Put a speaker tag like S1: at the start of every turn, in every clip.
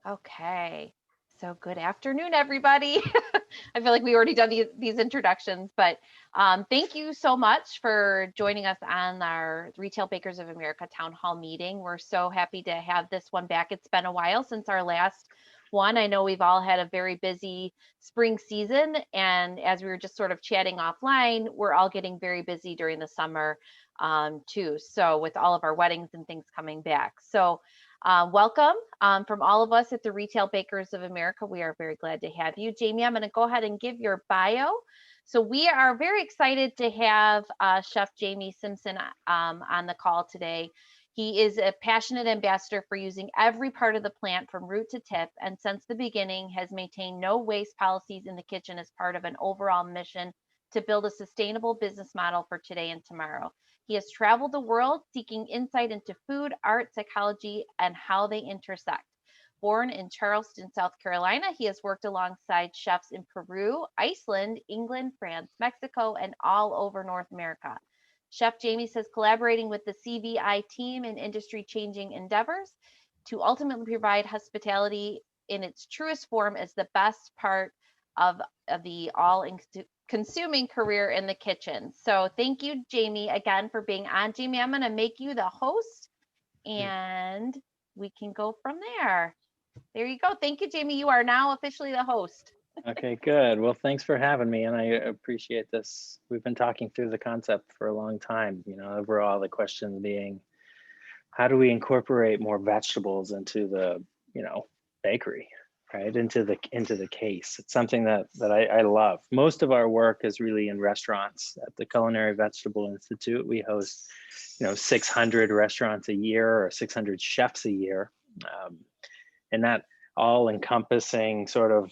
S1: Okay. So good afternoon, everybody. I feel like we already done these introductions, but thank you so much for joining us on our Retail Bakers of America Town Hall meeting. We're so happy to have this one back. It's been a while since our last one. I know we've all had a very busy spring season, and as we were just sort of chatting offline, we're all getting very busy during the summer too. So with all of our weddings and things coming back. So welcome from all of us at the Retail Bakers of America. We are very glad to have you. Jamie, I'm going to go ahead and give your bio. So we are very excited to have Chef Jamie Simpson on the call today. He is a passionate ambassador for using every part of the plant from root to tip, and since the beginning has maintained no waste policies in the kitchen as part of an overall mission to build a sustainable business model for today and tomorrow. He has traveled the world seeking insight into food, art, psychology, and how they intersect. Born in Charleston, South Carolina, he has worked alongside chefs in Peru, Iceland, England, France, Mexico, and all over North America. Chef Jamie says collaborating with the CVI team in industry changing endeavors to ultimately provide hospitality in its truest form is the best part of the all consuming career in the kitchen. So thank you, Jamie, again for being on. Jamie, I'm going to make you the host and we can go from there. There you go. Thank you, Jamie. You are now officially the host.
S2: Okay, good. Well, thanks for having me, and I appreciate this. We've been talking through the concept for a long time. Overall, the question being, how do we incorporate more vegetables into the, bakery, right? Into the case. It's something that I love. Most of our work is really in restaurants. At the Culinary Vegetable Institute, we host, 600 restaurants a year or 600 chefs a year, and that all encompassing sort of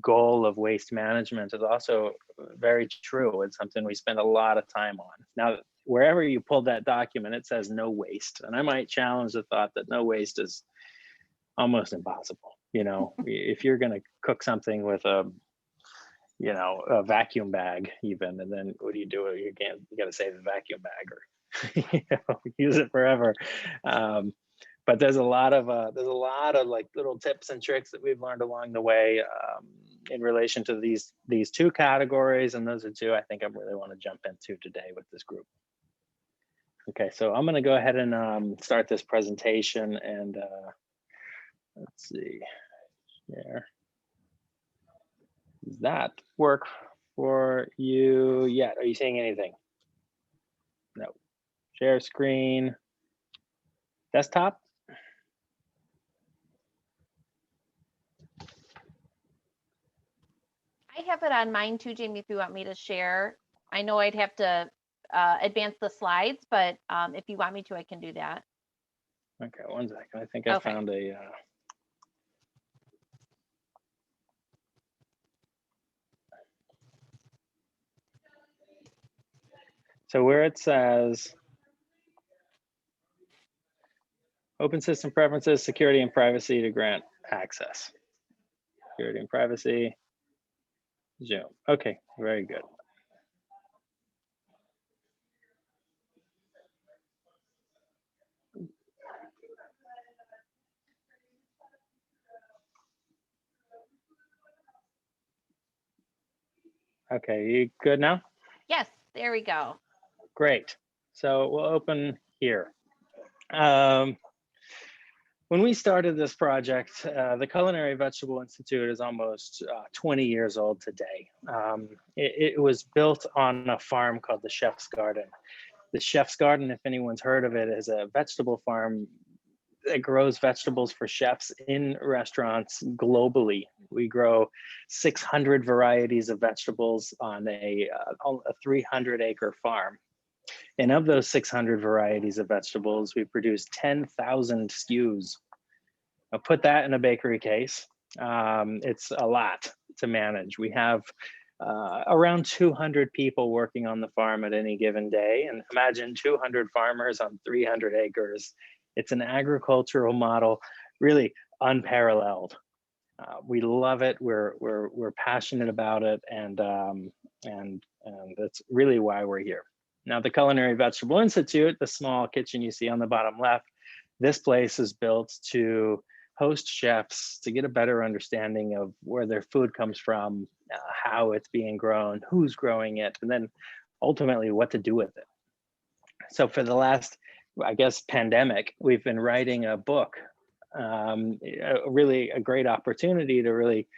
S2: goal of waste management is also very true. It's something we spend a lot of time on. Now, wherever you pull that document, it says no waste. And I might challenge the thought that no waste is almost impossible. If you're going to cook something with a vacuum bag even, and then what do? You got to save the vacuum bag or use it forever. But there's a lot of like little tips and tricks that we've learned along the way in relation to these two categories, and those are two I think I really want to jump into today with this group. Okay, so I'm going to go ahead and start this presentation, and let's see here. Does that work for you yet? Are you seeing anything? No. Share screen. Desktop.
S1: I have it on mine too, Jamie, if you want me to share. I know I'd have to advance the slides, but if you want me to, I can do that.
S2: Okay, one second. I think I found a... So where it says open system preferences, security and privacy to grant access. Security and privacy, Zoom. Okay, very good. Okay, you good now?
S1: Yes, there we go.
S2: Great. So we'll open here. When we started this project, the Culinary Vegetable Institute is almost 20 years old today. It was built on a farm called the Chef's Garden. The Chef's Garden, if anyone's heard of it, is a vegetable farm that grows vegetables for chefs in restaurants globally. We grow 600 varieties of vegetables on a 300-acre farm. And of those 600 varieties of vegetables, we produce 10,000 SKUs. Now put that in a bakery case. It's a lot to manage. We have around 200 people working on the farm at any given day. And imagine 200 farmers on 300 acres. It's an agricultural model, really unparalleled. We love it. We're passionate about it, and that's really why we're here. Now, the Culinary Vegetable Institute, the small kitchen you see on the bottom left, this place is built to host chefs to get a better understanding of where their food comes from, how it's being grown, who's growing it, and then ultimately what to do with it. So for the last, I guess, pandemic, we've been writing a book, really a great opportunity to really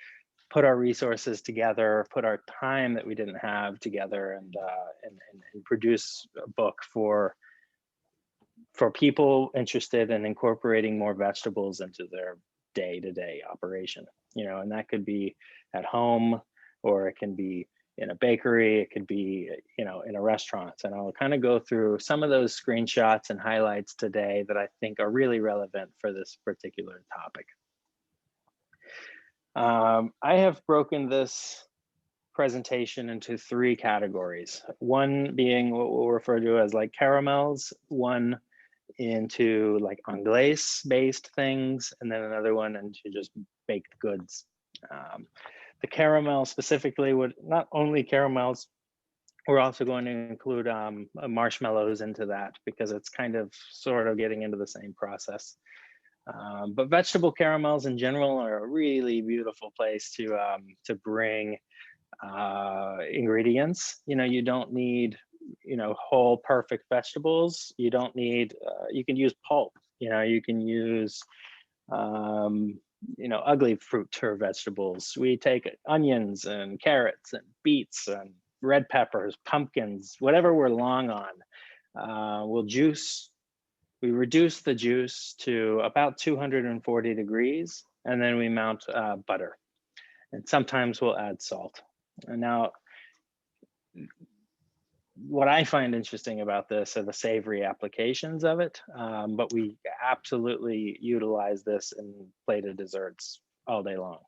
S2: put our resources together, put our time that we didn't have together, and produce a book for people interested in incorporating more vegetables into their day-to-day operation. And that could be at home, or it can be in a bakery, it could be, in a restaurant. And I'll kind of go through some of those screenshots and highlights today that I think are really relevant for this particular topic. I have broken this presentation into 3 categories. One being what we'll refer to as like caramels, one into like anglaise based things, and then another one into just baked goods. The caramel specifically would not only caramels, we're also going to include marshmallows into that, because it's kind of sort of getting into the same process. But vegetable caramels in general are a really beautiful place to bring ingredients. You don't need whole perfect vegetables. You don't need you can use pulp. You can use ugly fruit or vegetables. We take onions and carrots and beets and red peppers, pumpkins, whatever we're long on. We reduce the juice to about 240 degrees, and then we mount butter. And sometimes we'll add salt. And now, what I find interesting about this are the savory applications of it, but we absolutely utilize this in plated desserts all day long.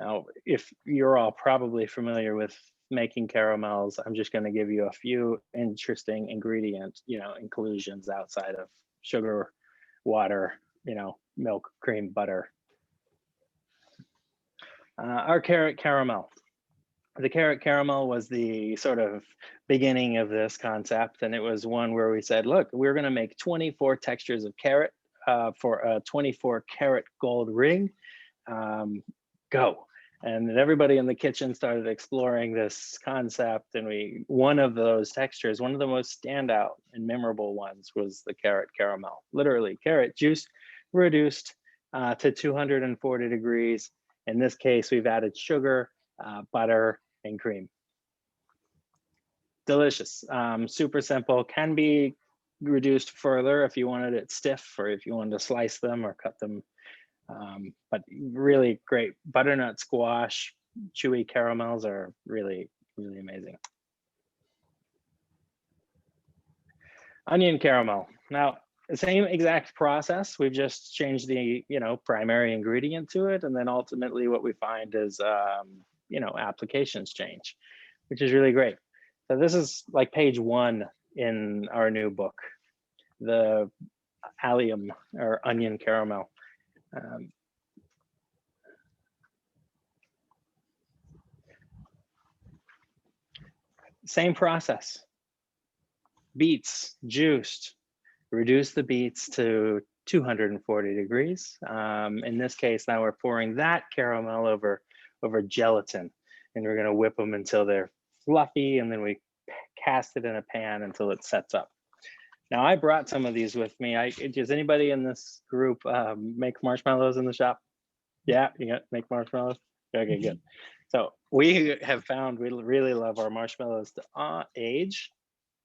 S2: Now, if you're all probably familiar with making caramels, I'm just going to give you a few interesting ingredient, inclusions outside of sugar, water, milk, cream, butter. Our carrot caramel. The carrot caramel was the sort of beginning of this concept, and it was one where we said, look, we're going to make 24 textures of carrot for a 24 karat gold ring. Go. And then everybody in the kitchen started exploring this concept, and one of those textures, one of the most standout and memorable ones, was the carrot caramel. Literally, carrot juice reduced to 240 degrees. In this case, we've added sugar, butter, and cream. Delicious, super simple. Can be reduced further if you wanted it stiff, or if you wanted to slice them or cut them. But really great. Butternut squash, chewy caramels are really, really amazing. Onion caramel. Now, the same exact process. We've just changed the primary ingredient to it, and then ultimately what we find is applications change, which is really great. So this is like page 1 in our new book, the allium or onion caramel. Same process. Beets juiced. Reduce the beets to 240 degrees. In this case, now we're pouring that caramel over gelatin, and we're going to whip them until they're fluffy, and then we cast it in a pan until it sets up. Now, I brought some of these with me. Does anybody in this group make marshmallows in the shop? Yeah, you make marshmallows? Okay, good. So we have found we really love our marshmallows to age.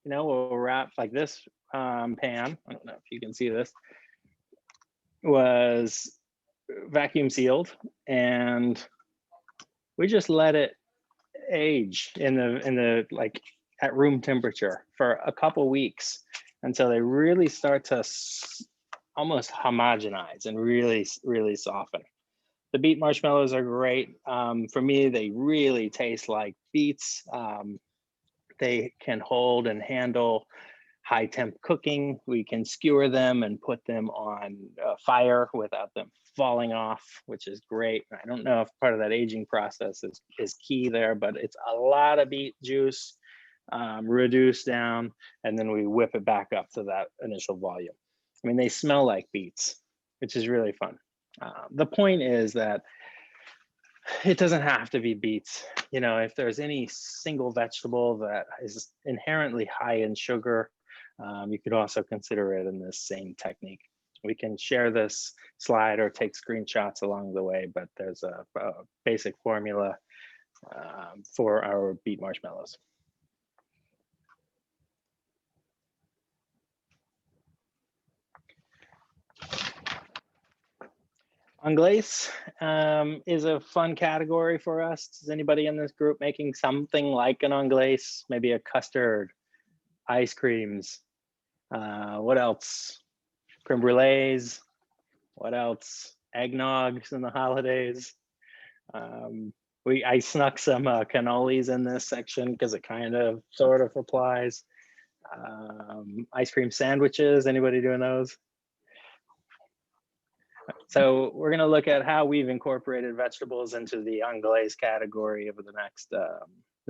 S2: We'll wrap like this pan. I don't know if you can see this. Was vacuum sealed, and we just let it age in the like at room temperature for a couple weeks until they really start to almost homogenize and really, really soften. The beet marshmallows are great. For me, they really taste like beets. They can hold and handle high temp cooking. We can skewer them and put them on fire without them falling off, which is great. I don't know if part of that aging process is key there, but it's a lot of beet juice reduced down, and then we whip it back up to that initial volume. I mean, they smell like beets, which is really fun. The point is that it doesn't have to be beets. You know, if there's any single vegetable that is inherently high in sugar, you could also consider it in this same technique. We can share this slide or take screenshots along the way, but there's a basic formula for our beet marshmallows. Anglaise is a fun category for us. Is anybody in this group making something like an anglaise? Maybe a custard, ice creams. What else? Creme brulees. What else? Eggnogs in the holidays. I snuck some cannolis in this section because it kind of sort of applies. Ice cream sandwiches. Anybody doing those? So we're going to look at how we've incorporated vegetables into the anglaise category over the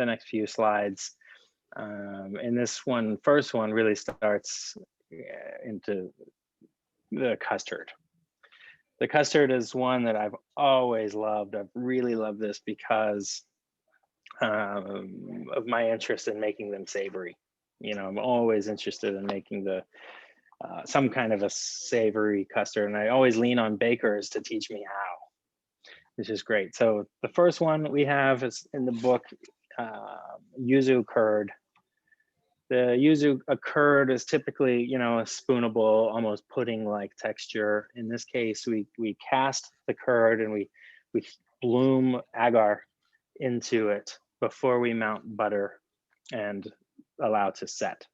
S2: next few slides. And this one, first one, really starts into the custard. The custard is one that I've always loved. I've really loved this because of my interest in making them savory. You know, I'm always interested in making some kind of a savory custard, and I always lean on bakers to teach me how, which is great. So the first one we have is in the book, yuzu curd. The yuzu curd is typically, you know, a spoonable, almost pudding-like texture. In this case, we cast the curd and we bloom agar into it before we mount butter and allow it to set.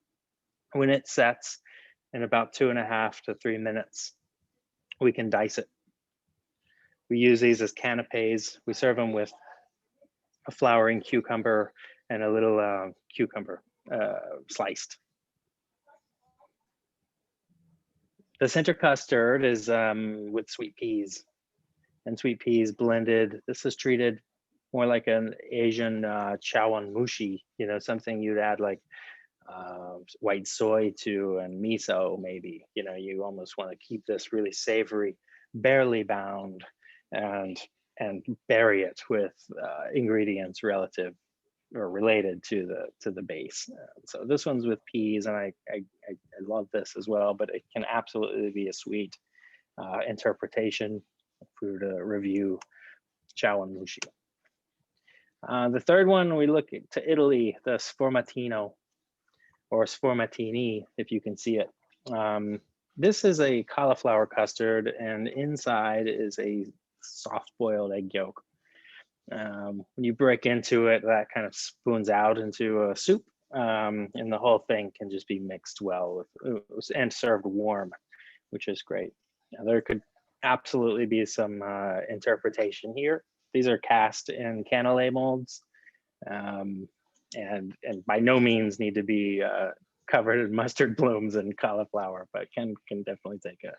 S2: When it sets, in about 2.5 to 3 minutes, we can dice it. We use these as canapes. We serve them with a flowering cucumber and a little cucumber sliced. The center custard is with sweet peas, and sweet peas blended. This is treated more like an Asian chawan mushi, you know, something you'd add like white soy to and miso maybe. You know, you almost want to keep this really savory, barely bound, and bury it with ingredients relative or related to the base. So this one's with peas, and I love this as well, but it can absolutely be a sweet interpretation if we were to review chawan mushi. The third one, we look to Italy, the sformatino, or sformatini, if you can see it. This is a cauliflower custard, and inside is a soft-boiled egg yolk. When you break into it, that kind of spoons out into a soup, and the whole thing can just be mixed well with, and served warm, which is great. Now, there could absolutely be some interpretation here. These are cast in cannelé molds, and by no means need to be covered in mustard blooms and cauliflower, but can definitely take a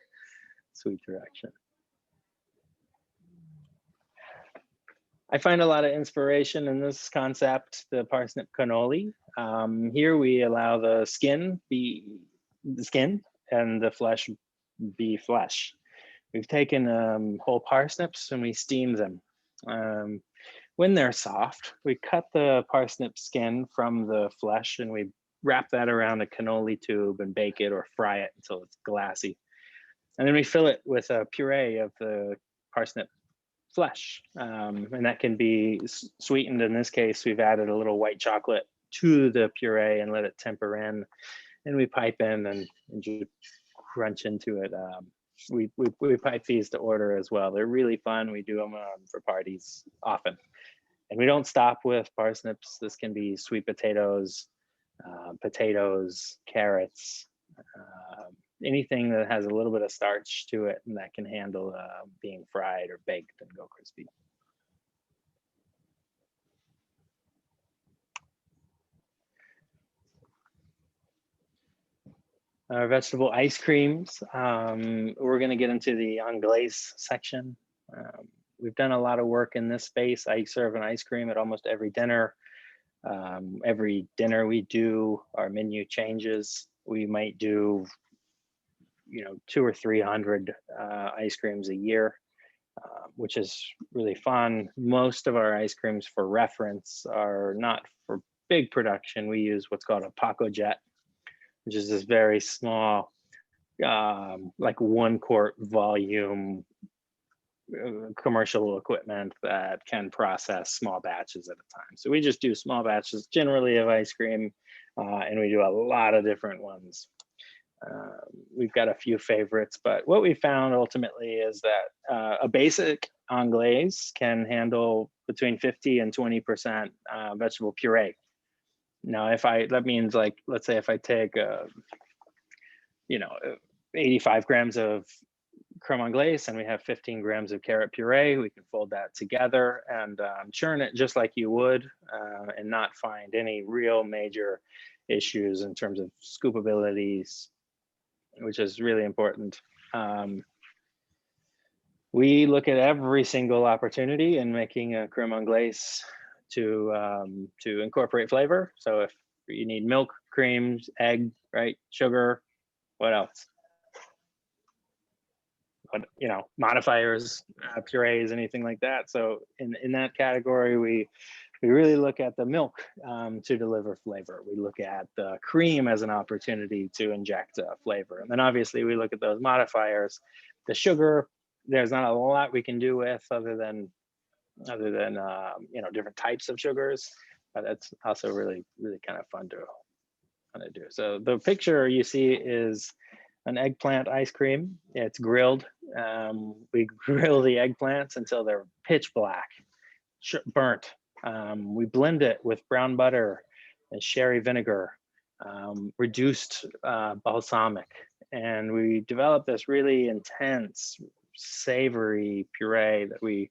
S2: sweet direction. I find a lot of inspiration in this concept, the parsnip cannoli. Here we allow the skin be the skin and the flesh be flesh. We've taken whole parsnips and we steam them. When they're soft, we cut the parsnip skin from the flesh and we wrap that around a cannoli tube and bake it or fry it until it's glassy. And then we fill it with a puree of the parsnip flesh, and that can be sweetened. In this case, we've added a little white chocolate to the puree and let it temper in, and we pipe in and just crunch into it. We pipe these to order as well. They're really fun. We do them for parties often, and we don't stop with parsnips. This can be sweet potatoes, carrots, anything that has a little bit of starch to it and that can handle being fried or baked and go crispy. Our vegetable ice creams. We're going to get into the anglaise section. We've done a lot of work in this space. I serve an ice cream at almost every dinner. Every dinner we do, our menu changes. We might do, you know, 200 or 300 ice creams a year. which is really fun. Most of our ice creams, for reference, are not for big production. We use what's called a Paco jet, which is this very small, like 1 quart volume commercial equipment that can process small batches at a time. So we just do small batches generally of ice cream, and we do a lot of different ones. We've got a few favorites, but what we found ultimately is that a basic anglaise can handle between 50 and 20% vegetable puree. Now, that means, like, let's say if I take, 85 grams of creme anglaise and we have 15 grams of carrot puree, we can fold that together and churn it just like you would, and not find any real major issues in terms of scoopabilities, which is really important. We look at every single opportunity in making a creme anglaise to incorporate flavor. So if you need milk, creams, egg, right, sugar, what else? What, modifiers, purees, anything like that. So in that category, we really look at the milk to deliver flavor. We look at the cream as an opportunity to inject flavor. And then obviously we look at those modifiers. The sugar, there's not a lot we can do with other than different types of sugars, but that's also really, really kind of fun to do. So the picture you see is an eggplant ice cream. It's grilled. We grill the eggplants until they're pitch black, burnt. We blend it with brown butter and sherry vinegar, reduced balsamic, and we develop this really intense, savory puree that we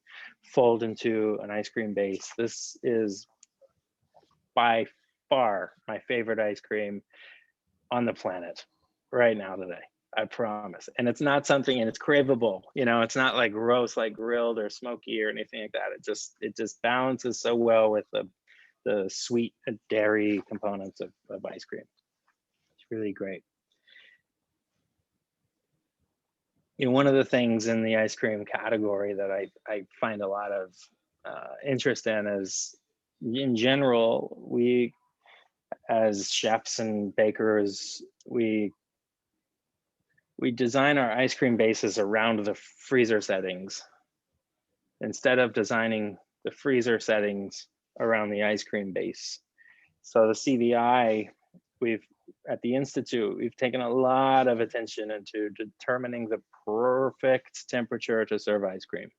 S2: fold into an ice cream base. This is by far my favorite ice cream on the planet right now today. I promise. And it's not something, and it's craveable. It's not like gross, like grilled or smoky or anything like that. It just balances so well with the sweet dairy components of ice cream. It's really great. One of the things in the ice cream category that I find a lot of interest in is, in general, we as chefs and bakers, we design our ice cream bases around the freezer settings instead of designing the freezer settings around the ice cream base. So the CVI, at the Institute, we've taken a lot of attention into determining the perfect temperature to serve ice cream,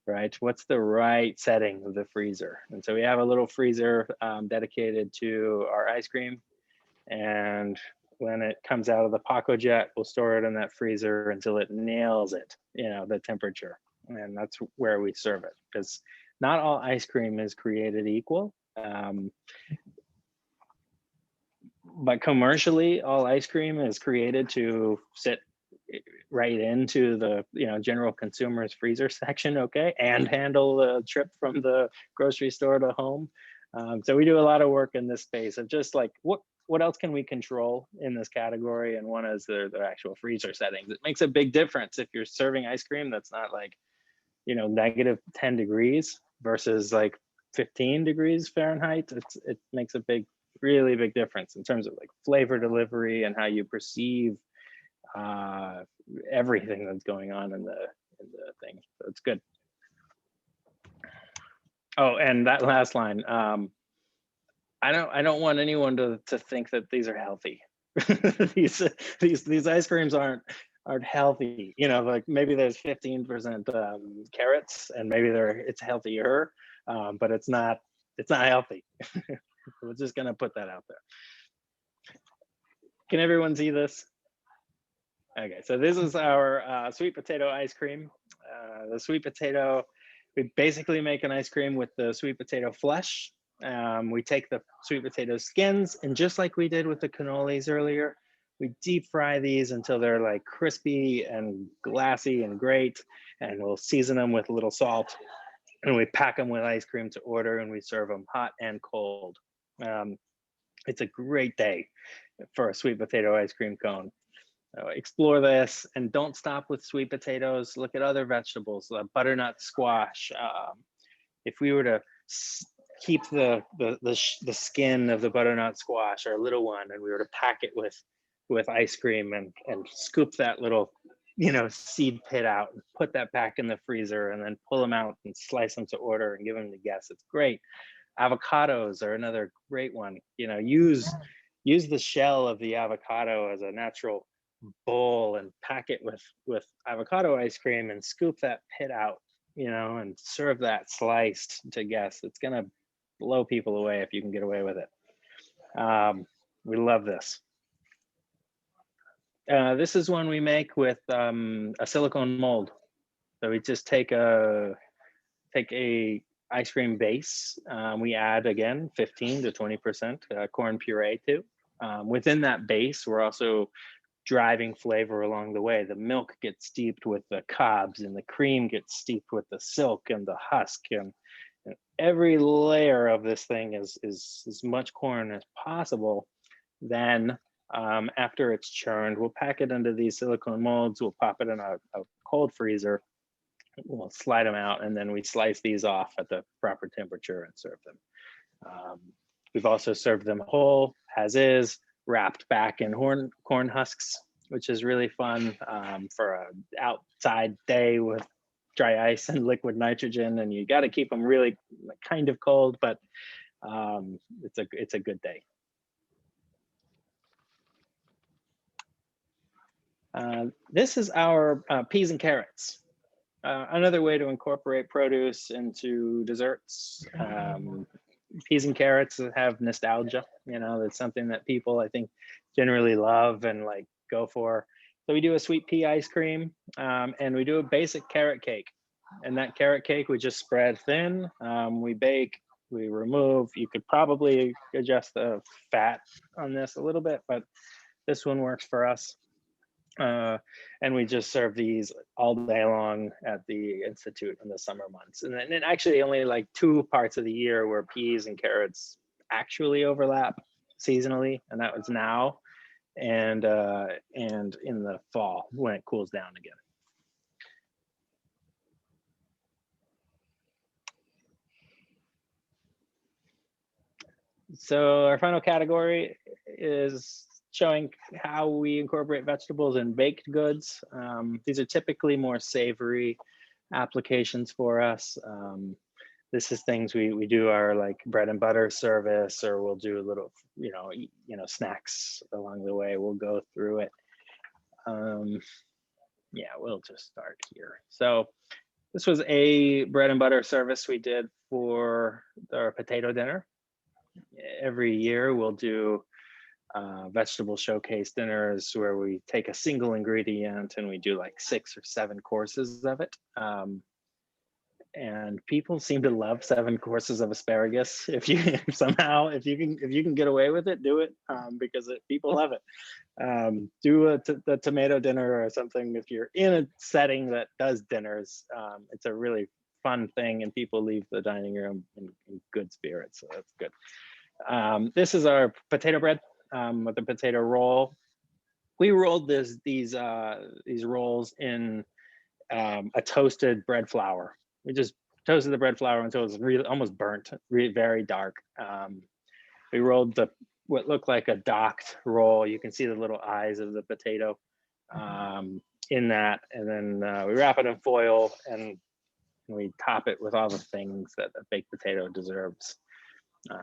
S2: right? What's the right setting of the freezer? And so we have a little freezer dedicated to our ice cream, and when it comes out of the Paco jet, we'll store it in that freezer until it nails it, the temperature. And that's where we serve it, because not all ice cream is created equal. But commercially, all ice cream is created to sit right into the general consumer's freezer section, okay, and handle the trip from the grocery store to home. So we do a lot of work in this space of just like, what else can we control in this category? And one is the actual freezer settings. It makes a big difference if you're serving ice cream that's not like, negative 10 degrees versus like 15 degrees Fahrenheit. It makes a really big difference in terms of like flavor delivery and how you perceive everything that's going on in the thing. So it's good. Oh, and that last line, I don't want anyone to think that these are healthy. these ice creams aren't healthy. Like maybe there's 15% carrots, and maybe it's healthier, but it's not healthy. We're just gonna put that out there. Can everyone see this? Okay, so this is our sweet potato ice cream. The sweet potato, we basically make an ice cream with the sweet potato flesh. We take the sweet potato skins, and just like we did with the cannolis earlier, we deep fry these until they're like crispy and glassy and great, and we'll season them with a little salt, and we pack them with ice cream to order, and we serve them hot and cold. It's a great day for a sweet potato ice cream cone. So explore this, and don't stop with sweet potatoes. Look at other vegetables, butternut squash. If we were to keep the skin of the butternut squash, our little one, and we were to pack it with ice cream and scoop that little, seed pit out and put that back in the freezer, and then pull them out and slice them to order and give them to guests, it's great. Avocados are another great one. Use the shell of the avocado as a natural bowl and pack it with avocado ice cream and scoop that pit out, and serve that sliced to guests. It's gonna blow people away if you can get away with it. We love this. This is one we make with a silicone mold. So we just take a ice cream base. We add, again, 15 to 20% corn puree to. Within that base, we're also driving flavor along the way. The milk gets steeped with the cobs, and the cream gets steeped with the silk and the husk, and every layer of this thing is as much corn as possible. Then after it's churned, we'll pack it into these silicone molds. We'll pop it in a cold freezer. We'll slide them out, and then we slice these off at the proper temperature and serve them. We've also served them whole, as is, wrapped back in corn husks, which is really fun for an outside day with dry ice and liquid nitrogen. And you got to keep them really kind of cold, but it's a good day. This is our peas and carrots. Another way to incorporate produce into desserts. Peas and carrots have nostalgia. That's something that people, I think, generally love and go for. So we do a sweet pea ice cream, and we do a basic carrot cake. And that carrot cake we just spread thin. We bake, we remove. You could probably adjust the fat on this a little bit, but this one works for us. And we just serve these all day long at the Institute in the summer months. And then actually only 2 parts of the year where peas and carrots actually overlap seasonally, and that was now and in the fall when it cools down again. So our final category is showing how we incorporate vegetables in baked goods. These are typically more savory applications for us. This is things we do our bread and butter service, or we'll do a little, snacks along the way. We'll go through it. Yeah, we'll just start here. So this was a bread and butter service we did for our potato dinner. Every year we'll do vegetable showcase dinners where we take a single ingredient and we do 6 or 7 courses of it. And people seem to love 7 courses of asparagus. If you can get away with it, do it, because people love it. Do the tomato dinner or something. If you're in a setting that does dinners, it's a really fun thing, and people leave the dining room in good spirits. So that's good. This is our potato bread with the potato roll. We rolled these rolls in a toasted bread flour. We just toasted the bread flour until it was really almost burnt, very dark. We rolled what looked like a docked roll. You can see the little eyes of the potato in that, and then we wrap it in foil and we top it with all the things that a baked potato deserves.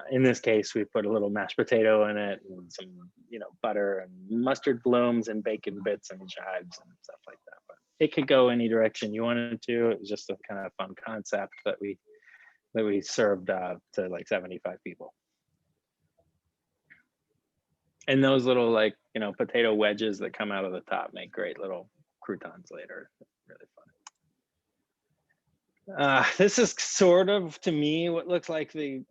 S2: In this case, we put a little mashed potato in it, and some, butter and mustard blooms and bacon bits and chives and stuff like that. But it could go any direction you wanted to. It was just a kind of fun concept that we served to 75 people. And those little potato wedges that come out of the top make great little croutons later. Really fun. This is sort of, to me, what looks like the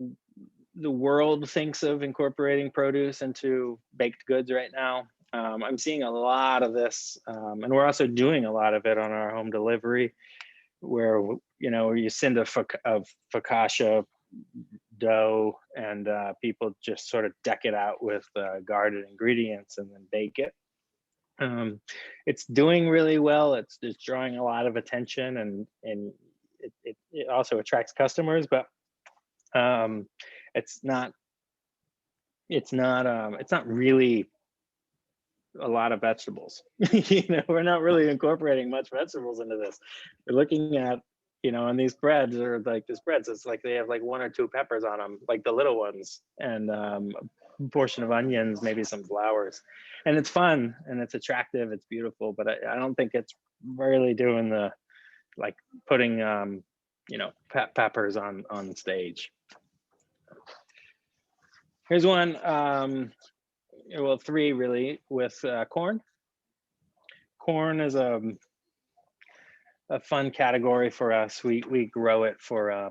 S2: world thinks of incorporating produce into baked goods right now. I'm seeing a lot of this, and we're also doing a lot of it on our home delivery, where you send a focaccia dough, and people just sort of deck it out with garden ingredients and then bake it. It's doing really well. It's drawing a lot of attention, and it also attracts customers, but um, it's not it's not really a lot of vegetables. We're not really incorporating much vegetables into this. We're looking at, and these breads are like this breads. It's like they have like 1 or 2 peppers on them, like the little ones, and a portion of onions, maybe some flowers, and it's fun and it's attractive. It's beautiful, but I don't think it's really doing the like putting peppers on stage. Here's one. Well, 3 really with corn. Corn is a fun category for us. We grow it for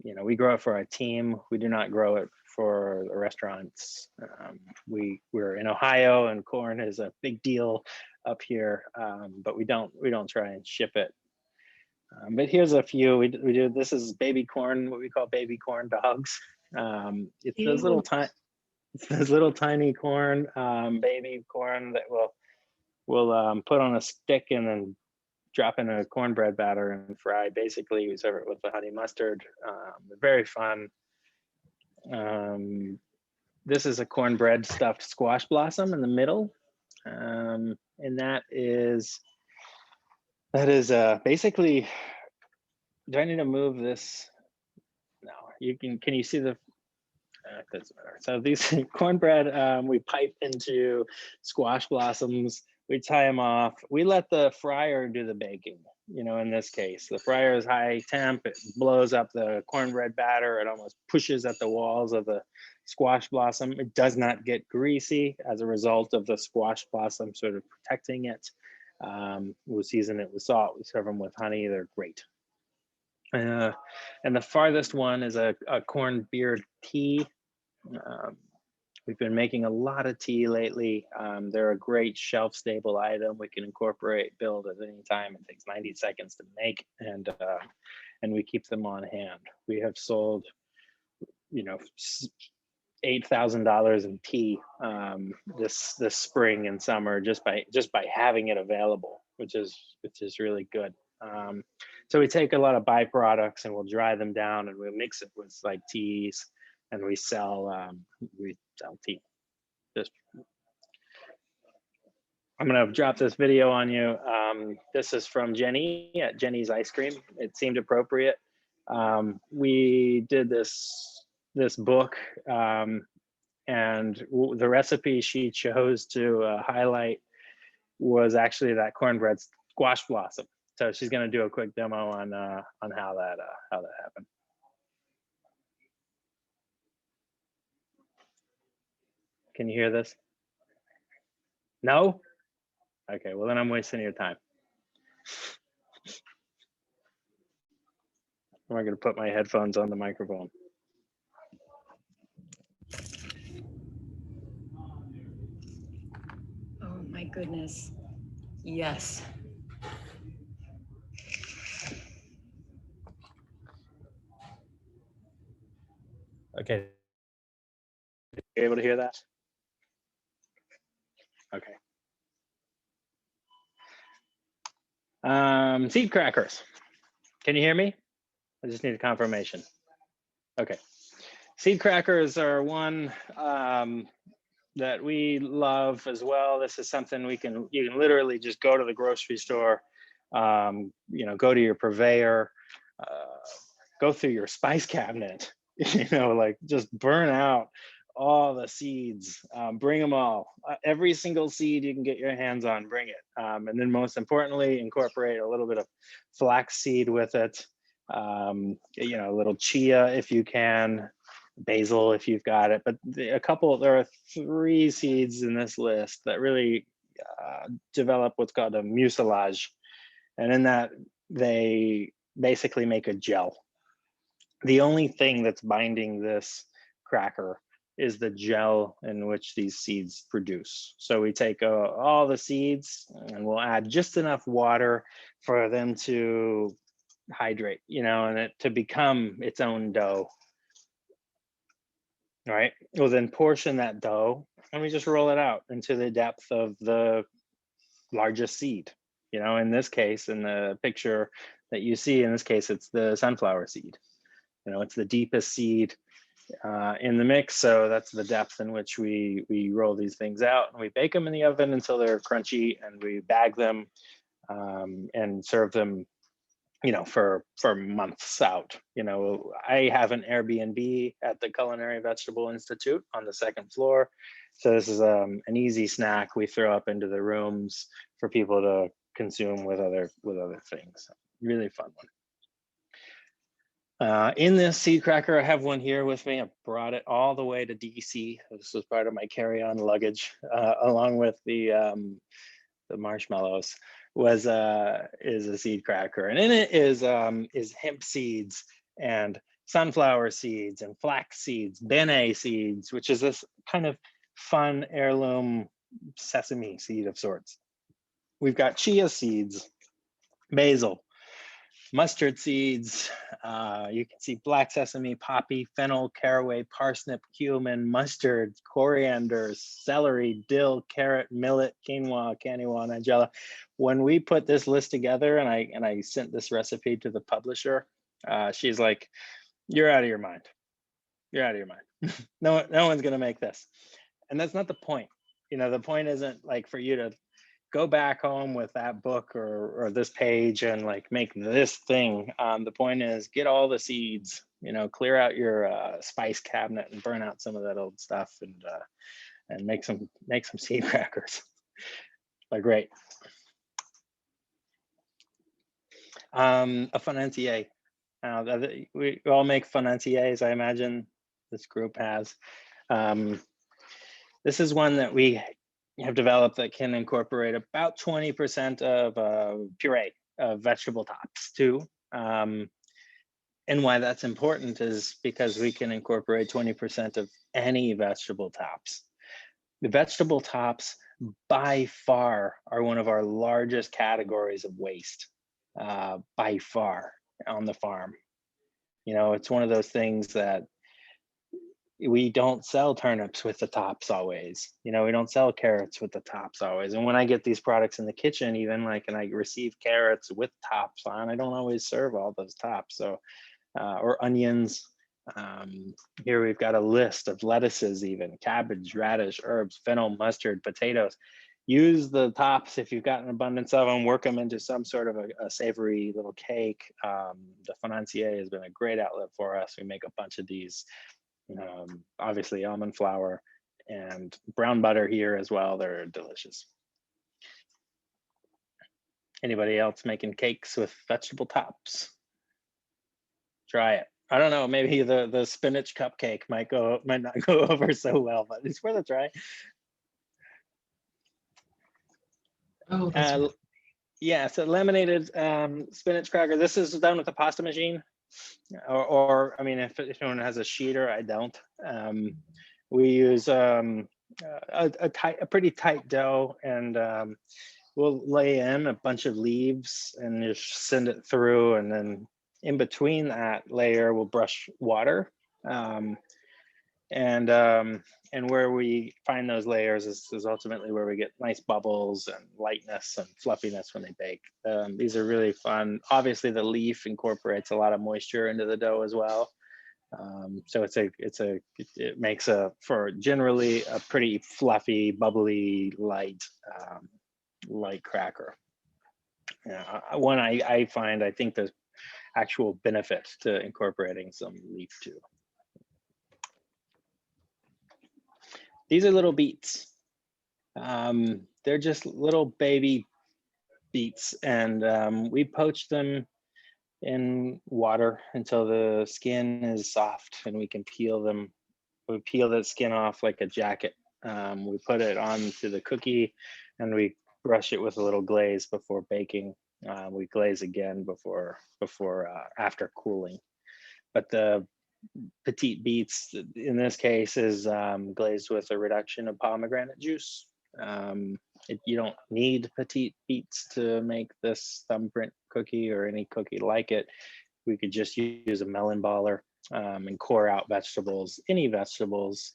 S2: we grow it for our team. We do not grow it for the restaurants. We're in Ohio, and corn is a big deal up here, but we don't try and ship it. But here's a few. We do. This is baby corn, what we call baby corn dogs. It's those little tiny. It's this little tiny corn, baby corn that we'll put on a stick and then drop in a cornbread batter and fry. Basically, we serve it with the honey mustard. Very fun. This is a cornbread stuffed squash blossom in the middle, and that is basically. Do I need to move this? No, you can. Can you see the? Doesn't matter. So these cornbread, we pipe into squash blossoms. We tie them off. We let the fryer do the baking. In this case, the fryer is high temp. It blows up the cornbread batter. It almost pushes at the walls of the squash blossom. It does not get greasy as a result of the squash blossom sort of protecting it. We'll season it with salt. We serve them with honey. They're great. And the farthest one is a corn beer tea. We've been making a lot of tea lately. They're a great shelf stable item. We can build at any time. It takes 90 seconds to make, and we keep them on hand. We have sold, $8,000 in tea this spring and summer just by having it available, which is really good. So we take a lot of byproducts and we'll dry them down and we'll mix it with like teas, and we sell tea. I'm gonna drop this video on you. This is from Jenny at Jenny's Ice Cream. It seemed appropriate. We did this book, and the recipe she chose to highlight was actually that cornbread squash blossom. So she's gonna do a quick demo on how that happened. Can you hear this? No? Okay, well then I'm wasting your time. I'm gonna put my headphones on the microphone.
S3: Oh my goodness. Yes.
S2: Okay. You able to hear that? Okay. Seed crackers. Can you hear me? I just need a confirmation. Okay. Seed crackers are one that we love as well. This is something you can literally just go to the grocery store, go to your purveyor, go through your spice cabinet, like just burn out all the seeds, bring them all, every single seed you can get your hands on, bring it. And then most importantly, incorporate a little bit of flax seed with it, a little chia if you can, basil if you've got it. But there are 3 seeds in this list that really develop what's called a mucilage. And in that, they basically make a gel. The only thing that's binding this cracker is the gel in which these seeds produce. So we take all the seeds and we'll add just enough water for them to hydrate, and it to become its own dough. All right, we'll then portion that dough and we just roll it out into the depth of the largest seed. You know, in this case, in the picture that you see, in this case, it's the sunflower seed. You know, it's the deepest seed in the mix. So that's the depth in which we roll these things out, and we bake them in the oven until they're crunchy, and we bag them and serve them, you know, for months out. You know, I have an Airbnb at the Culinary Vegetable Institute on the second floor. So this is an easy snack we throw up into the rooms for people to consume with other things. Really fun one. In this seed cracker, I have one here with me. I brought it all the way to DC. This was part of my carry-on luggage, along with the marshmallows. Is a seed cracker, and in it is hemp seeds and sunflower seeds and flax seeds, bene seeds, which is this kind of fun heirloom sesame seed of sorts. We've got chia seeds, basil, mustard seeds. You can see black sesame, poppy, fennel, caraway, parsnip, cumin, mustard, coriander, celery, dill, carrot, millet, quinoa, nigella. When we put this list together, and I sent this recipe to the publisher, she's like, "You're out of your mind. You're out of your mind. No one's gonna make this." And that's not the point. You know, the point isn't like for you to go back home with that book or this page and like make this thing. The point is get all the seeds, you know, clear out your spice cabinet and burn out some of that old stuff, and make some seed crackers. They're great. A financier. We all make financiers, I imagine this group has. This is one that we have developed that can incorporate about 20% of puree of vegetable tops too. And why that's important is because we can incorporate 20% of any vegetable tops. The vegetable tops by far are one of our largest categories of waste, by far on the farm. You know, it's one of those things that we don't sell turnips with the tops always. You know, we don't sell carrots with the tops always. And when I get these products in the kitchen, even like, and I receive carrots with tops on, I don't always serve all those tops. So, or onions. Here we've got a list of lettuces, even cabbage, radish, herbs, fennel, mustard, potatoes. Use the tops if you've got an abundance of them, work them into some sort of a savory little cake. The financier has been a great outlet for us. We make a bunch of these. Obviously almond flour and brown butter here as well. They're delicious. Anybody else making cakes with vegetable tops? Try it. I don't know, maybe the spinach cupcake might not go over so well, but it's worth a try.
S3: Oh, that's right.
S2: Yeah, so laminated spinach cracker. This is done with a pasta machine. Or I mean, if anyone has a sheeter, I don't. We use a pretty tight dough, and we'll lay in a bunch of leaves and just send it through, and then in between that layer, we'll brush water. And where we find those layers is ultimately where we get nice bubbles and lightness and fluffiness when they bake. These are really fun. Obviously, the leaf incorporates a lot of moisture into the dough as well. So it makes for generally a pretty fluffy, bubbly, light cracker. One I find, I think there's actual benefit to incorporating some leaf too. These are little beets. They're just little baby beets, and we poach them in water until the skin is soft and we can peel them. We peel the skin off like a jacket. We put it onto the cookie and we brush it with a little glaze before baking. We glaze again after cooling. But the petite beets in this case is glazed with a reduction of pomegranate juice. You don't need petite beets to make this thumbprint cookie or any cookie like it. We could just use a melon baller and core out vegetables, any vegetables.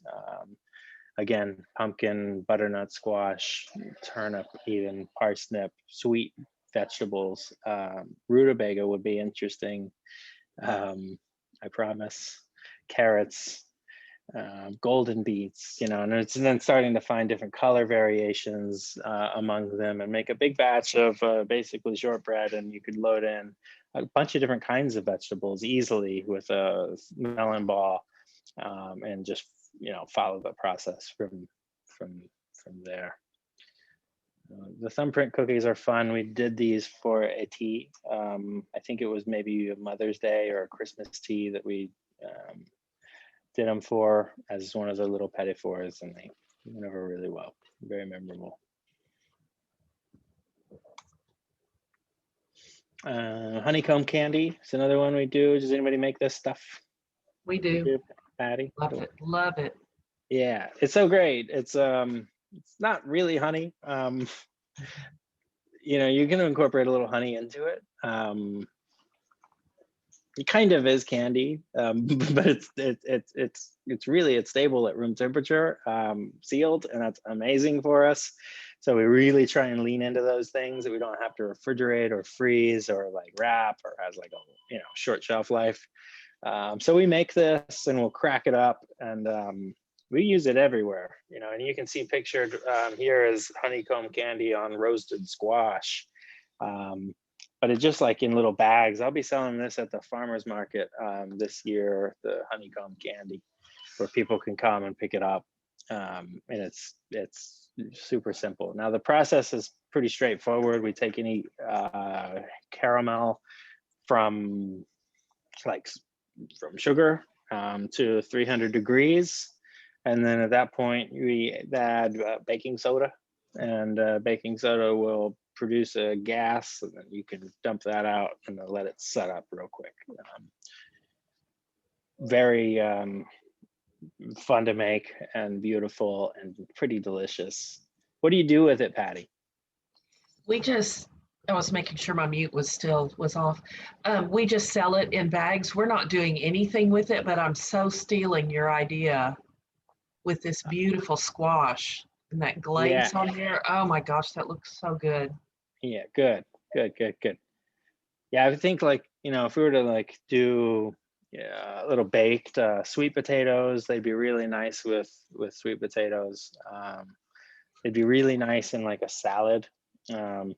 S2: Again, pumpkin, butternut squash, turnip, even parsnip, sweet vegetables. Rutabaga would be interesting. I promise. Carrots, golden beets, and then starting to find different color variations among them, and make a big batch of basically shortbread, and you could load in a bunch of different kinds of vegetables easily with a melon ball, and just follow the process from there. The thumbprint cookies are fun. We did these for a tea. I think it was maybe a Mother's Day or a Christmas tea that we did them for as one of the little petit fours, and they went over really well. Very memorable. Honeycomb candy is another one we do. Does anybody make this stuff?
S3: We do.
S2: Patty?
S3: Love it. Love it.
S2: Yeah, it's so great. It's not really honey. You're going to incorporate a little honey into it. It kind of is candy, but it's stable at room temperature, sealed, and that's amazing for us. So we really try and lean into those things that we don't have to refrigerate or freeze or like wrap, or has like a short shelf life. So we make this and we'll crack it up, and we use it everywhere, and you can see pictured here is honeycomb candy on roasted squash. But it's just like in little bags. I'll be selling this at the farmer's market this year, the honeycomb candy, where people can come and pick it up. And it's super simple. Now the process is pretty straightforward. We take any caramel from sugar to 300 degrees. And then at that point, we add baking soda, and baking soda will produce a gas, and then you can dump that out and let it set up real quick. Very fun to make and beautiful and pretty delicious. What do you do with it, Patty?
S3: I was making sure my mute was off. We just sell it in bags. We're not doing anything with it, but I'm so stealing your idea with this beautiful squash and that glaze on here. Oh my gosh, that looks so good.
S2: Yeah, good. Yeah, I think if we were to do little baked sweet potatoes, they'd be really nice with sweet potatoes. It'd be really nice in like a salad,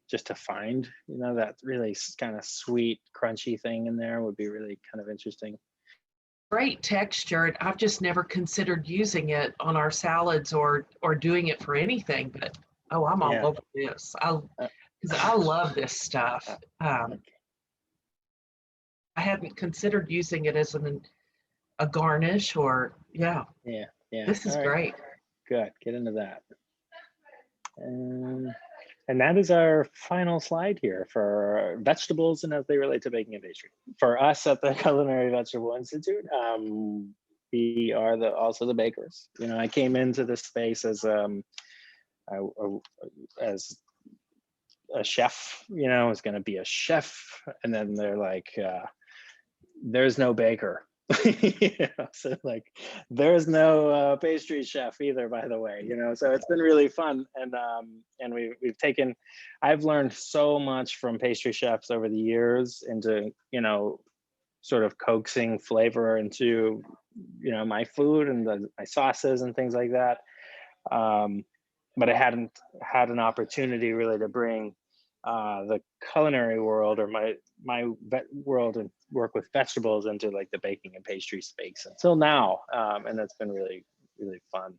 S2: just to find that really kind of sweet crunchy thing in there would be really kind of interesting.
S3: Great texture. I've just never considered using it on our salads or doing it for anything, but I'm all over this. Because I love this stuff. I hadn't considered using it as a garnish or yeah. This is great.
S2: Good. Get into that. And that is our final slide here for vegetables and as they relate to baking and pastry. For us at the Culinary Vegetable Institute, we are also the bakers. I came into this space as a chef, was going to be a chef, and then they're like, there's no baker. So there's no pastry chef either, by the way, so it's been really fun. And I've learned so much from pastry chefs over the years into sort of coaxing flavor into my food and my sauces and things like that, but I hadn't had an opportunity really to bring the culinary world or my world and work with vegetables into the baking and pastry space until now, and that's been really, really fun.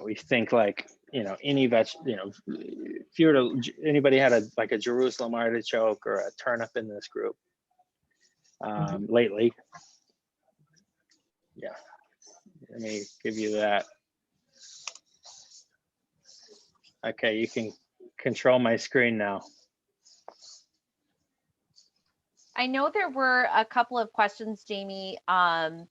S2: We think any if you were to, anybody had a Jerusalem artichoke or a turnip in this group lately. Yeah, let me give you that. Okay, you can control my screen now.
S1: I know there were a couple of questions, Jamie,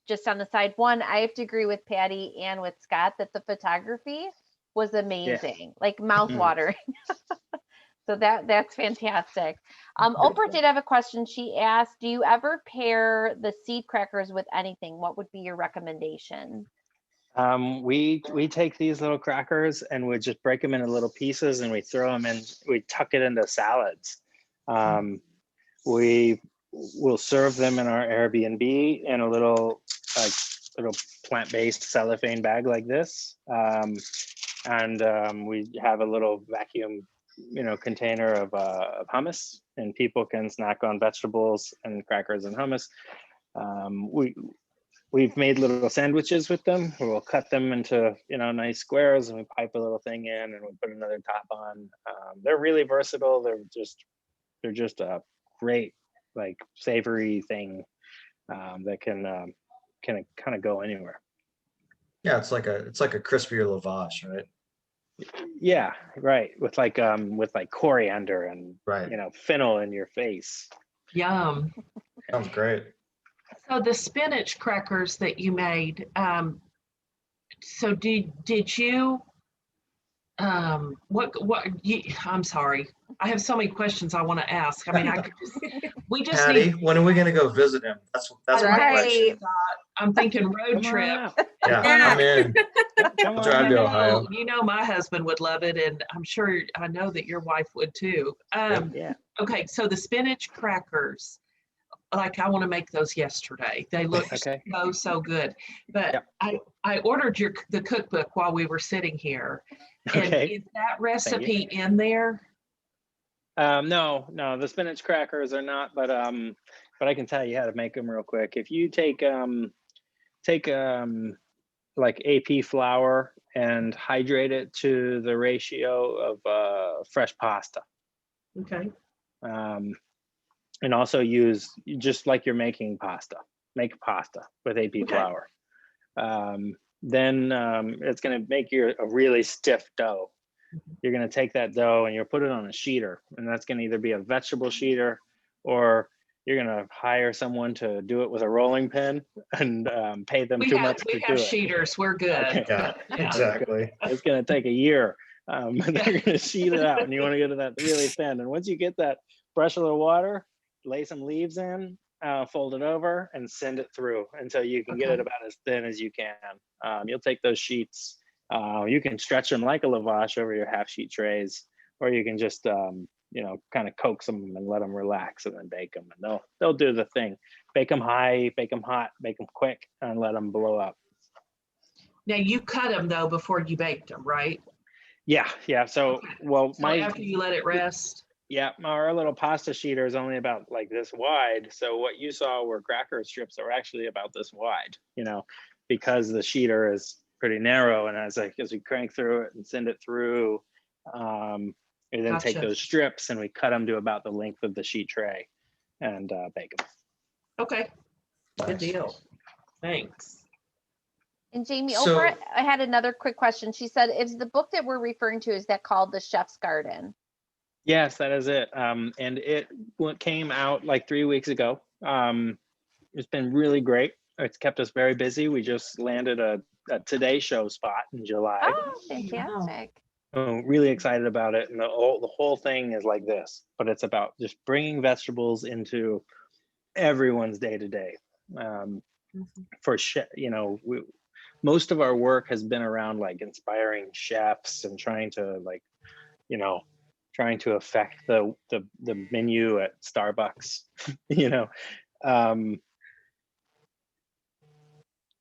S1: just on the side. One, I have to agree with Patty and with Scott that the photography was amazing, mouth-watering. So that's fantastic. Oprah did have a question. She asked, do you ever pair the seed crackers with anything? What would be your recommendation?
S2: We take these little crackers and we just break them into little pieces and we throw them in. We tuck it into salads. We will serve them in our Airbnb in a little plant-based cellophane bag like this, and we have a little vacuum, container of hummus, and people can snack on vegetables and crackers and hummus. We've made little sandwiches with them. We'll cut them into nice squares, and we pipe a little thing in, and we put another top on. They're really versatile. They're just a great like savory thing that can kind of go anywhere.
S4: Yeah, it's like a crispier lavash, right?
S2: Yeah, right. With like coriander and
S4: Right.
S2: fennel in your face.
S3: Yum.
S4: Sounds great.
S3: So the spinach crackers that you made, so did you, I'm sorry. I have so many questions I want to ask. I mean, we just
S4: Patty,
S3: need.
S4: when are we going to go visit him? That's my question.
S3: I'm thinking road
S2: Come
S3: trip.
S2: on out.
S4: Yeah, I'm in.
S2: Come
S4: I'll drive
S2: on
S4: to
S2: out.
S4: Ohio.
S3: My husband would love it, and I know that your wife would too.
S2: Yeah.
S3: Okay, so the spinach crackers, like I want to make those yesterday. They look
S2: Okay.
S3: so good. But
S2: Yeah.
S3: I ordered the cookbook while we were sitting here. And
S2: Okay.
S3: is that recipe in there?
S2: No, the spinach crackers are not, but I can tell you how to make them real quick. If you take like AP flour and hydrate it to the ratio of fresh pasta.
S3: Okay.
S2: And also use, just like you're making pasta, make pasta with AP flour. Then it's going to make a really stiff dough. You're going to take that dough and you'll put it on a sheeter, and that's going to either be a vegetable sheeter, or you're going to hire someone to do it with a rolling pin and pay them too much to do it.
S3: We have sheeters. We're good.
S2: Okay.
S4: Yeah, exactly.
S2: It's going to take a year. They're going to sheet it out, and you want to get to that really thin. And once you get that, brush a little water, lay some leaves in, fold it over, and send it through until you can get it about as thin as you can. You'll take those sheets. You can stretch them like a lavash over your half sheet trays, or you can just kind of coax them and let them relax, and then bake them, and they'll do the thing. Bake them high, bake them hot, bake them quick, and let them blow up.
S3: Now you cut them though before you baked them, right?
S2: Yeah. So
S3: after you let it rest.
S2: Yeah, our little pasta sheeter is only about like this wide. So what you saw were cracker strips are actually about this wide, because the sheeter is pretty narrow. And as we crank through it and send it through, and then take those strips and we cut them to about the length of the sheet tray and bake them.
S3: Okay, good deal. Thanks.
S1: And Jamie,
S4: So-
S1: I had another quick question. She said, is the book that we're referring to, is that called The Chef's Garden?
S2: Yes, that is it. And it came out like 3 weeks ago. It's been really great. It's kept us very busy. We just landed a Today Show spot in July.
S1: Oh, fantastic.
S2: Really excited about it. And the whole thing is like this, but it's about just bringing vegetables into everyone's day to day. Most of our work has been around like inspiring chefs and trying to affect the menu at Starbucks,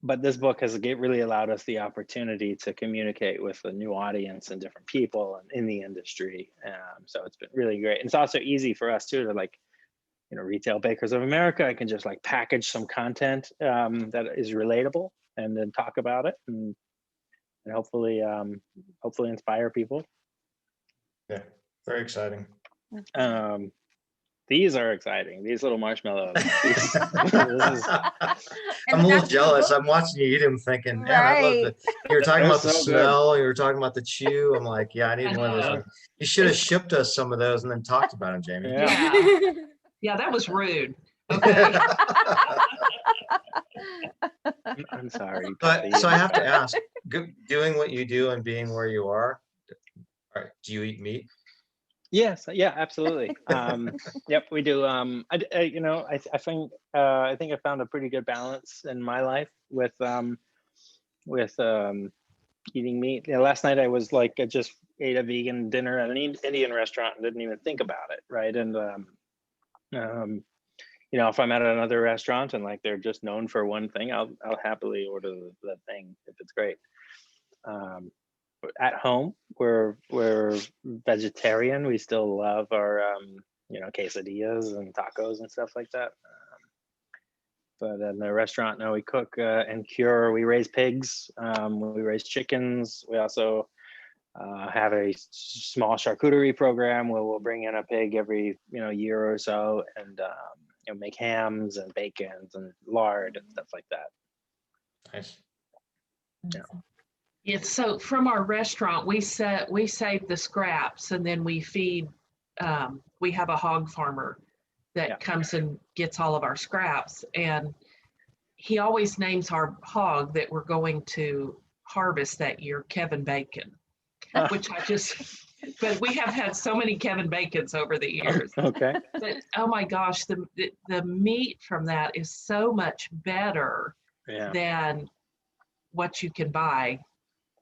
S2: but this book has really allowed us the opportunity to communicate with a new audience and different people in the industry. So it's been really great. And it's also easy for us too to Retail Bakers of America. I can just package some content that is relatable and then talk about it and hopefully inspire people.
S4: Yeah, very exciting.
S2: These are exciting. These little marshmallows.
S4: I'm a little jealous. I'm watching you eat them thinking, man, I love it. You were talking about the smell. You were talking about the chew. I'm like, yeah, I need one of those. You should have shipped us some of those and then talked about them, Jamie.
S3: Yeah, that was rude. Okay.
S2: I'm sorry.
S4: But so I have to ask, doing what you do and being where you are, do you eat meat?
S2: Yes, yeah, absolutely. Yep, we do. I think I found a pretty good balance in my life with with eating meat. Yeah, last night I was like, I just ate a vegan dinner at an Indian restaurant and didn't even think about it, right? And you know, if I'm at another restaurant and like they're just known for one thing, I'll happily order the thing if it's great. At home, we're vegetarian. We still love our you know, quesadillas and tacos and stuff like that. But in the restaurant, no, we cook and cure. We raise pigs. We raise chickens. We also have a small charcuterie program where we'll bring in a pig every, you know, year or so, and you know, make hams and bacons and lard and stuff like that.
S4: Nice.
S2: Yeah.
S3: Yeah, so from our restaurant, we save the scraps and then we feed, we have a hog farmer that comes and gets all of our scraps. And he always names our hog that we're going to harvest that year, Kevin Bacon, which but we have had so many Kevin Bacons over the years.
S2: Okay.
S3: But oh my gosh, the meat from that is so much better than what you can buy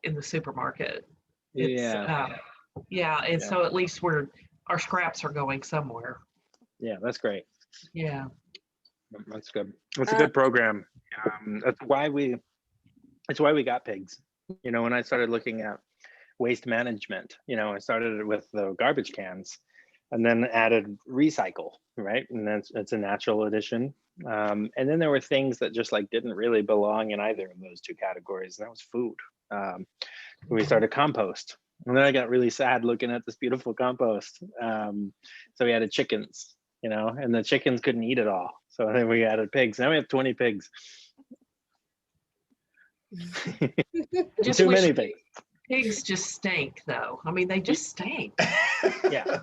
S3: in the supermarket. And so at least our scraps are going somewhere.
S2: Yeah, that's great.
S3: Yeah,
S2: that's good. It's a good program. That's why we got pigs. You know, when I started looking at waste management, you know, I started with the garbage cans and then added recycle, right? And then it's a natural addition. And then there were things that just like didn't really belong in either of those two categories, and that was food. We started compost, and then I got really sad looking at this beautiful compost. So we added chickens, you know, and the chickens couldn't eat it all. So then we added pigs. Now we have 20 pigs.
S3: Just
S2: too many pigs.
S3: Pigs just stink, though. I mean, they just stink.
S2: Yeah,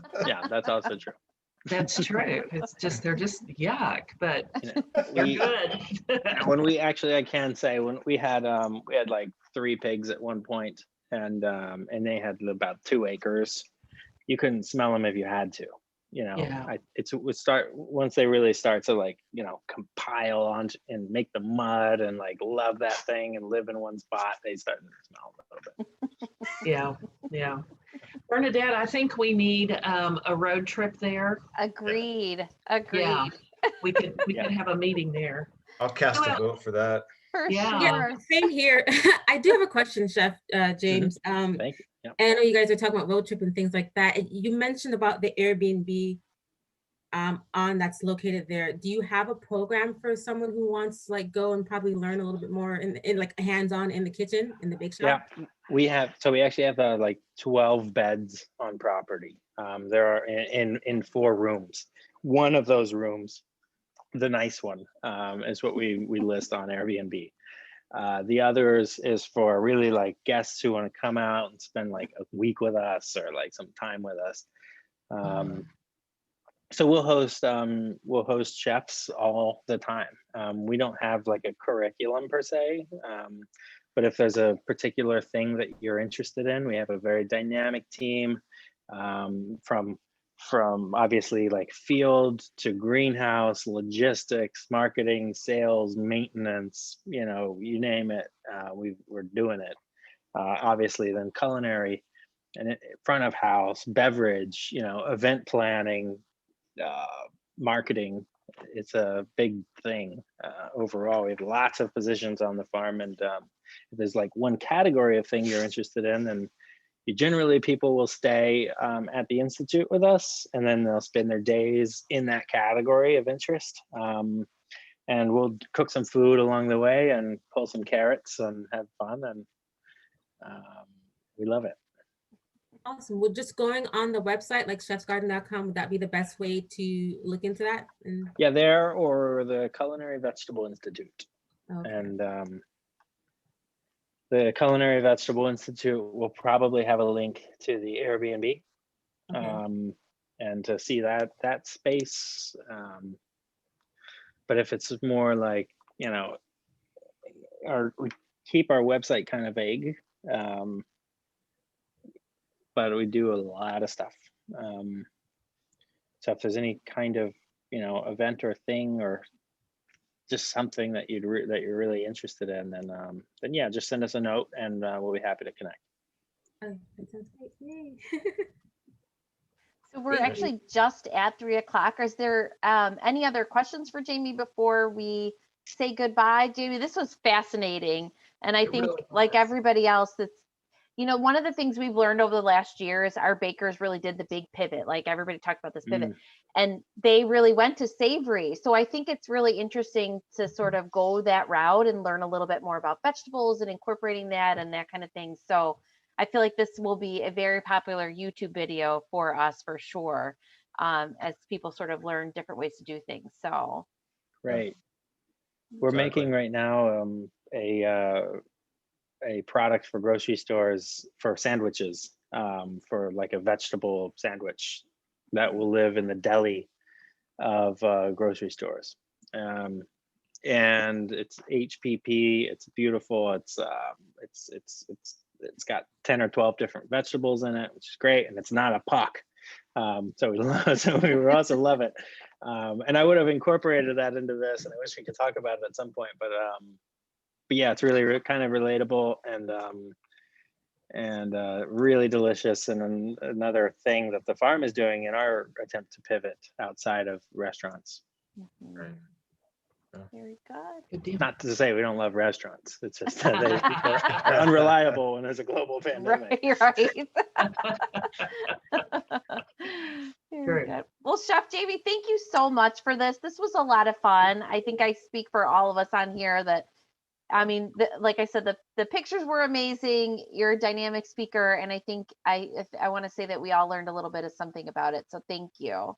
S2: that's also true.
S3: That's true. It's just, they're just yuck, but
S2: they're
S3: good.
S2: When we actually, I can say, when we had like 3 pigs at one point, and they had about 2 acres. You couldn't smell them if you had to, you know. It would start once they really start to, like, you know, compile on and make the mud and like love that thing and live in one spot, they start to smell a little bit.
S3: Yeah. Bernadette, I think we need a road trip there.
S1: Agreed.
S3: Yeah, we could have a meeting there.
S4: I'll cast a vote for that.
S1: For
S3: Yeah.
S1: sure.
S5: Same here. I do have a question, Chef James.
S2: Thank you.
S5: And I know you guys are talking about road trip and things like that. And you mentioned about the Airbnb that's located there. Do you have a program for someone who wants like go and probably learn a little bit more in like hands-on in the kitchen, in the bake shop?
S2: Yeah, we actually have like 12 beds on property. There are in 4 rooms. One of those rooms, the nice one, is what we list on Airbnb. The others is for really like guests who want to come out and spend like a week with us or like some time with us. So we'll host chefs all the time. We don't have like a curriculum per se, but if there's a particular thing that you're interested in, we have a very dynamic team, from obviously like field to greenhouse, logistics, marketing, sales, maintenance, you know, you name it, we're doing it. Obviously then culinary and front of house, beverage, you know, event planning, marketing. It's a big thing. Overall, we have lots of positions on the farm, and if there's like one category of thing you're interested in, then generally people will stay at the Institute with us, and then they'll spend their days in that category of interest. And we'll cook some food along the way and pull some carrots and have fun, and we love it.
S5: Awesome. Well, just going on the website, like chefsgarden.com, would that be the best way to look into that?
S2: Yeah, there or the Culinary Vegetable Institute. Okay. And the Culinary Vegetable Institute will probably have a link to the Airbnb, okay. And to see that space. But if it's more like, you know, we keep our website kind of vague. But we do a lot of stuff. So if there's any kind of, you know, event or thing or just something that that you're really interested in, then yeah, just send us a note and we'll be happy to connect.
S5: Oh, that sounds great. Yay.
S1: So we're
S5: Thank you.
S1: actually just at 3 o'clock. Is there any other questions for Jamie before we say goodbye? Jamie, this was fascinating. And I
S3: It
S1: think
S3: really
S1: like
S3: was.
S1: everybody else, that's, you know, one of the things we've learned over the last year is our bakers really did the big pivot. Like everybody talked about this pivot and they really went to savory. So I think it's really interesting to sort of go that route and learn a little bit more about vegetables and incorporating that and that kind of thing. So I feel like this will be a very popular YouTube video for us for sure, as people sort of learn different ways to do things. So
S2: Right. We're
S4: Exactly.
S2: making right now a product for grocery stores for sandwiches, for like a vegetable sandwich that will live in the deli of grocery stores. And it's HPP. It's beautiful. It's got 10 or 12 different vegetables in it, which is great, and it's not a puck. So we also love it. And I would have incorporated that into this, and I wish we could talk about it at some point. But yeah, it's really kind of relatable and really delicious, and another thing that the farm is doing in our attempt to pivot outside of restaurants.
S4: Right.
S1: very good.
S3: Good deal.
S2: Not to say we don't love restaurants. It's just that they're unreliable when there's a global pandemic.
S1: Right. Very
S3: Great.
S1: good. Well, Chef Jamie, thank you so much for this. This was a lot of fun. I think I speak for all of us on here that, I mean, like I said, the pictures were amazing. You're a dynamic speaker, and I think I want to say that we all learned a little bit of something about it. So thank you.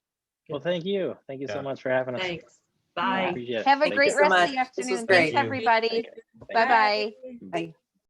S2: Well, thank you. Thank you so
S4: Yeah.
S2: much for having us.
S3: Thanks.
S1: Yeah.
S3: Bye.
S2: Appreciate it.
S1: Have a
S2: Thank
S1: great
S2: you.
S1: rest
S6: so
S1: of the
S6: much. This was
S1: afternoon.
S6: great.
S1: Thanks, everybody.
S2: Thank you.
S1: Bye-bye.
S6: Bye.